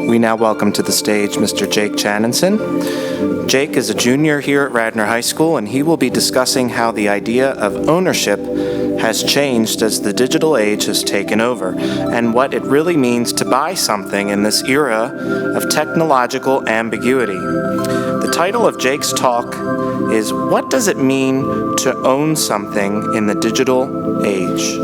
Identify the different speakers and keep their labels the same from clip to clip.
Speaker 1: We now welcome to the stage Mr. Jake Chanenson. Jake is a junior here at Radnor High School, and he will be discussing how the idea of ownership has changed as the digital age has taken over, and what it really means to buy something in this era of technological ambiguity. The title of Jake's talk is, "What Does It Mean to Own Something in the Digital Age?"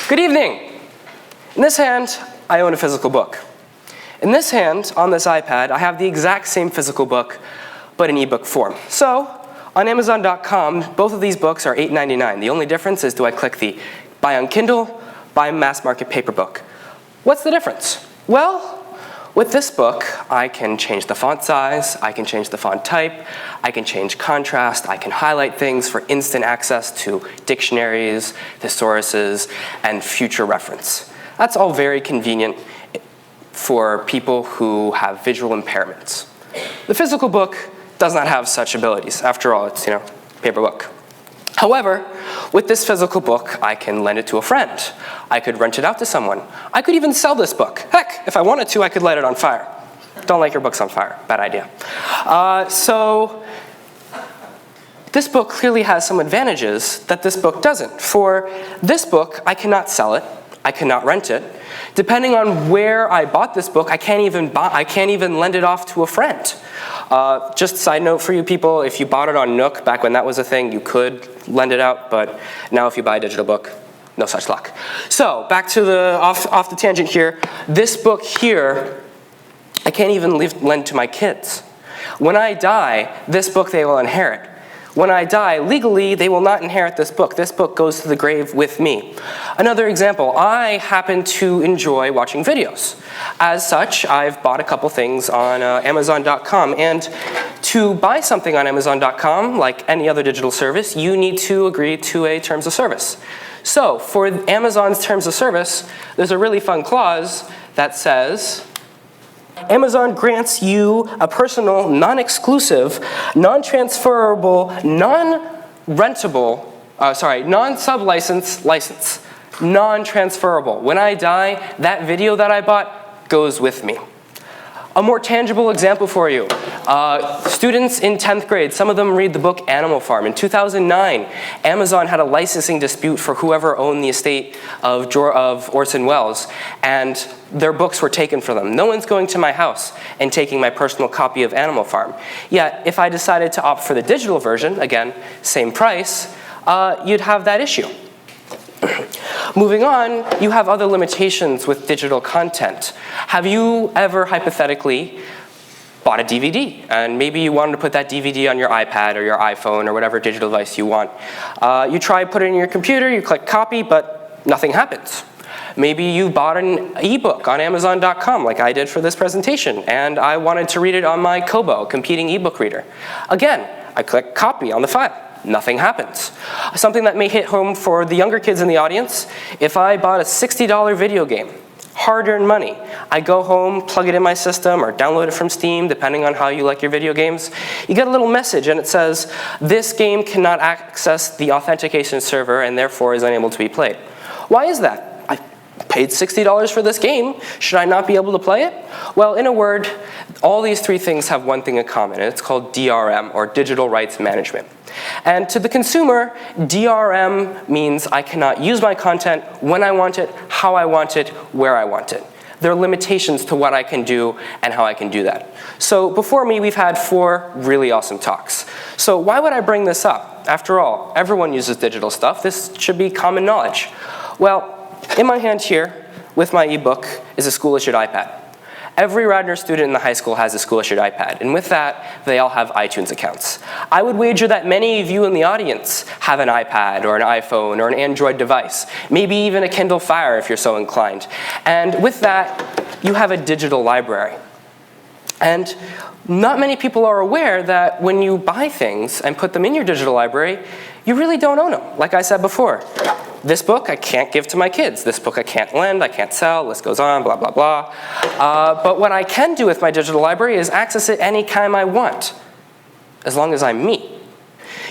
Speaker 2: Good evening. In this hand, I own a physical book. In this hand, on this iPad, I have the exact same physical book, but in ebook form. So, on Amazon.com, both of these books are $8.99. The only difference is, do I click the buy on Kindle, buy mass market paper book? What's the difference? Well, with this book, I can change the font size, I can change the font type, I can change contrast, I can highlight things for instant access to dictionaries, thesauruses, and future reference. That's all very convenient for people who have visual impairments. The physical book does not have such abilities. After all, it's, paper book. However, with this physical book, I can lend it to a friend. I could rent it out to someone. I could even sell this book. Heck, if I wanted to, I could light it on fire. Don't light your books on fire. Bad idea. So this book clearly has some advantages that this book doesn't. For this book, I cannot sell it. I cannot rent it. Depending on where I bought this book, I can't even lend it off to a friend. Just a side note for you people, if you bought it on Nook, back when that was a thing, you could lend it out, but now if you buy a digital book, no such luck. So, back to the off the tangent here. This book here, I can't even lend to my kids. When I die, this book they will inherit. When I die, legally, they will not inherit this book. This book goes to the grave with me. Another example, I happen to enjoy watching videos. As such, I've bought a couple things on Amazon.com, and to buy something on Amazon.com, like any other digital service, you need to agree to a terms of service. So, for Amazon's terms of service, there's a really fun clause that says, Amazon grants you a personal, non-exclusive, non-transferable, non-sub-license license. Non-transferable. When I die, that video that I bought goes with me. A more tangible example for you. Students in 10th grade, some of them read the book Animal Farm. In 2009, Amazon had a licensing dispute for whoever owned the estate of Orson Welles, and their books were taken from them. No one's going to my house and taking my personal copy of Animal Farm. Yet, if I decided to opt for the digital version, again, same price, you'd have that issue. Moving on, you have other limitations with digital content. Have you ever hypothetically bought a DVD, and maybe you wanted to put that DVD on your iPad or your iPhone or whatever digital device you want? You try put it in your computer, you click copy, but nothing happens. Maybe you bought an ebook on Amazon.com like I did for this presentation, and I wanted to read it on my Kobo, competing ebook reader. Again, I click copy on the file. Nothing happens. Something that may hit home for the younger kids in the audience, if I bought a $60 video game, hard-earned money, I go home, plug it in my system, or download it from Steam, depending on how you like your video games, you get a little message and it says, this game cannot access the authentication server and therefore is unable to be played. Why is that? I paid $60 for this game. Should I not be able to play it? Well, in a word, all these three things have one thing in common, and it's called DRM, or Digital Rights Management. And to the consumer, DRM means I cannot use my content when I want it, how I want it, where I want it. There are limitations to what I can do and how I can do that. So before me, we've had 4 really awesome talks. So why would I bring this up? After all, everyone uses digital stuff. This should be common knowledge. Well, in my hand here, with my ebook, is a school-issued iPad. Every Radnor student in the high school has a school-issued iPad, and with that, they all have iTunes accounts. I would wager that many of you in the audience have an iPad or an iPhone or an Android device, maybe even a Kindle Fire if you're so inclined. And with that, you have a digital library. And not many people are aware that when you buy things and put them in your digital library, you really don't own them, like I said before. This book I can't give to my kids. This book I can't lend, I can't sell, list goes on, blah, blah, blah. But what I can do with my digital library is access it any time I want, as long as I'm me.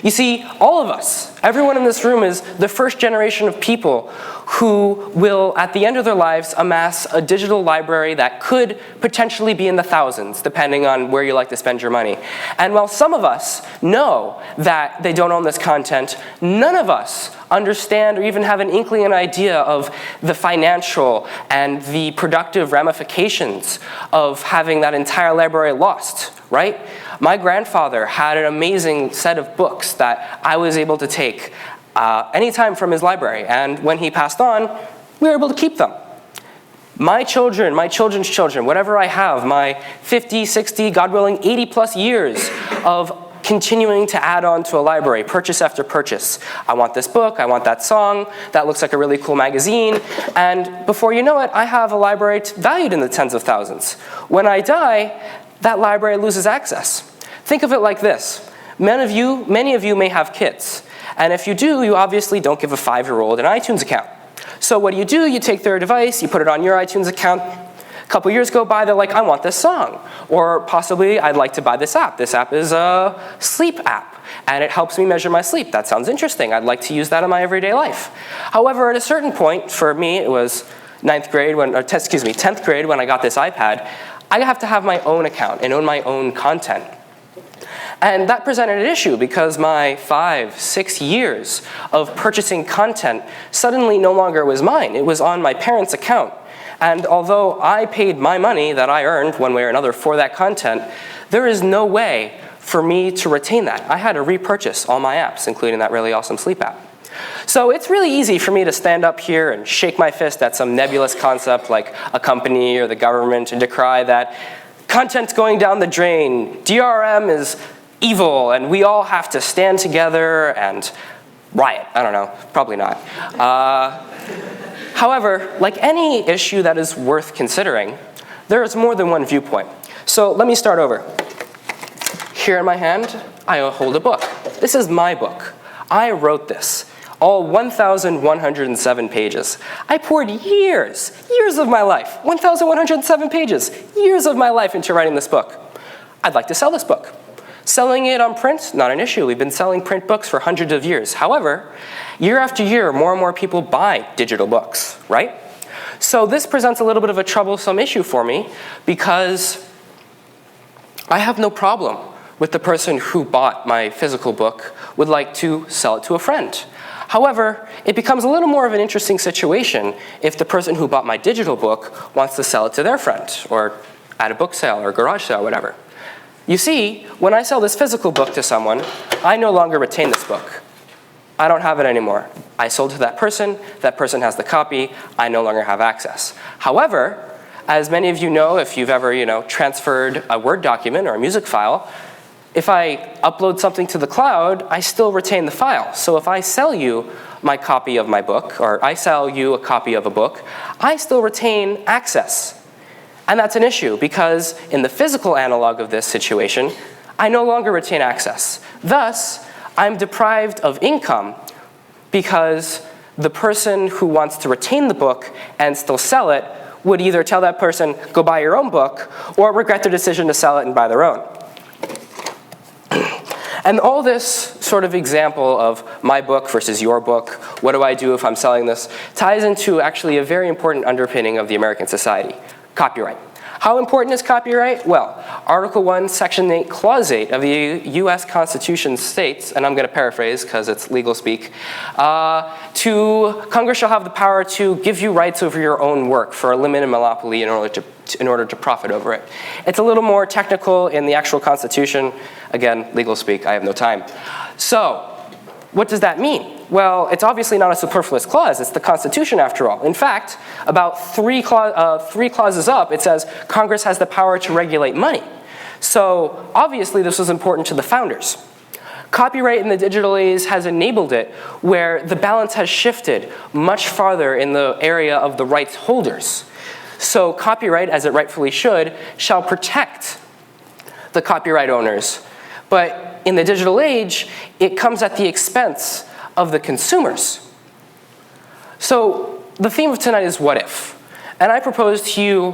Speaker 2: You see, all of us, everyone in this room is the first generation of people who will, at the end of their lives, amass a digital library that could potentially be in the thousands, depending on where you like to spend your money. And while some of us know that they don't own this content, none of us understand or even have an inkling, an idea of the financial and the productive ramifications of having that entire library lost, right? My grandfather had an amazing set of books that I was able to take anytime from his library, and when he passed on, we were able to keep them. My children, my children's children, whatever I have, my 50, 60, God willing, 80 plus years of continuing to add on to a library, purchase after purchase. I want this book, I want that song, that looks like a really cool magazine, and before you know it, I have a library valued in the tens of thousands. When I die, that library loses access. Think of it like this. Many of you may have kids, and if you do, you obviously don't give a 5-year-old an iTunes account. So what do? You take their device, you put it on your iTunes account. A couple years go by, they're like, I want this song. Or possibly, I'd like to buy this app. This app is a sleep app, and it helps me measure my sleep. That sounds interesting. I'd like to use that in my everyday life. However, at a certain point, for me, it was 10th grade when I got this iPad, I have to have my own account and own my own content. And that presented an issue because my 5, 6 years of purchasing content suddenly no longer was mine. It was on my parents' account. And although I paid my money that I earned one way or another for that content, there is no way for me to retain that. I had to repurchase all my apps, including that really awesome sleep app. So it's really easy for me to stand up here and shake my fist at some nebulous concept like a company or the government and decry that content's going down the drain, DRM is evil, and we all have to stand together and riot. I don't know, probably not. However, like any issue that is worth considering, there is more than one viewpoint. So let me start over. Here in my hand, I hold a book. This is my book. I wrote this, all 1,107 pages. I poured years of my life, 1,107 pages, years of my life into writing this book. I'd like to sell this book. Selling it on print, not an issue. We've been selling print books for hundreds of years. However, year after year, more and more people buy digital books, right? So this presents a little bit of a troublesome issue for me because I have no problem with the person who bought my physical book would like to sell it to a friend. However, it becomes a little more of an interesting situation if the person who bought my digital book wants to sell it to their friend or at a book sale or garage sale or whatever. You see, when I sell this physical book to someone, I no longer retain this book. I don't have it anymore. I sold to that person has the copy, I no longer have access. However, as many of you know, if you've ever transferred a Word document or a music file, if I upload something to the cloud, I still retain the file. So if I sell you my copy of my book, or I sell you a copy of a book, I still retain access. And that's an issue because in the physical analog of this situation, I no longer retain access. Thus, I'm deprived of income because the person who wants to retain the book and still sell it would either tell that person, go buy your own book, or regret their decision to sell it and buy their own. And all this sort of example of my book versus your book, what do I do if I'm selling this, ties into actually a very important underpinning of the American society. Copyright. How important is copyright? Well, Article 1, Section 8, Clause 8 of the U.S. Constitution states, and I'm going to paraphrase because it's legal speak, Congress shall have the power to give you rights over your own work for a limited monopoly in order to profit over it. It's a little more technical in the actual Constitution. Again, legal speak, I have no time. So, what does that mean? Well, it's obviously not a superfluous clause. It's the Constitution, after all. In fact, about three clauses up, it says Congress has the power to regulate money. So obviously, this was important to the founders. Copyright in the digital age has enabled it where the balance has shifted much farther in the area of the rights holders. So copyright, as it rightfully should, shall protect the copyright owners. But in the digital age, it comes at the expense of the consumers. So the theme of tonight is what if? And I propose to you,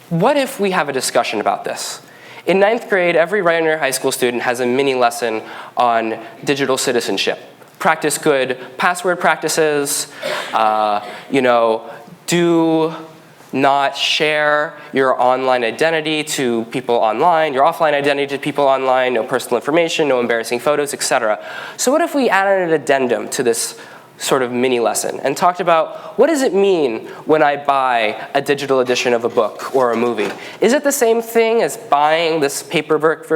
Speaker 2: what if we have a discussion about this? In 9th grade, every Radnor High School student has a mini lesson on digital citizenship. Practice good password practices, do not share your online identity to people online, your offline identity to people online, no personal information, no embarrassing photos, etc. So what if we added an addendum to this sort of mini lesson and talked about what does it mean when I buy a digital edition of a book or a movie? Is it the same thing as buying this paperback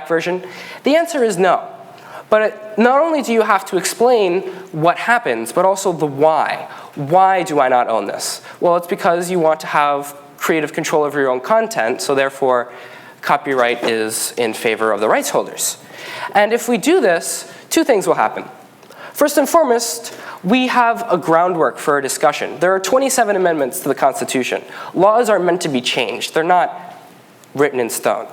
Speaker 2: version? The answer is no. But not only do you have to explain what happens, but also the why. Why do I not own this? Well, it's because you want to have creative control over your own content, so therefore copyright is in favor of the rights holders. And if we do this, two things will happen. First and foremost, we have a groundwork for a discussion. There are 27 amendments to the Constitution. Laws are meant to be changed. They're not written in stone.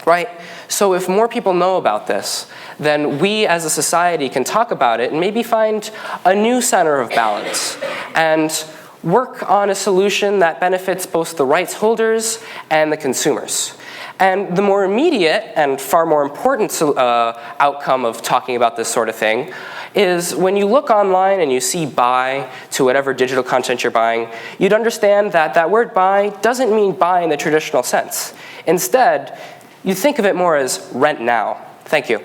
Speaker 2: Right? So if more people know about this, then we as a society can talk about it and maybe find a new center of balance and work on a solution that benefits both the rights holders and the consumers. And the more immediate and far more important outcome of talking about this sort of thing is when you look online and you see buy to whatever digital content you're buying, you'd understand that that word buy doesn't mean buy in the traditional sense. Instead, you think of it more as rent now. Thank you.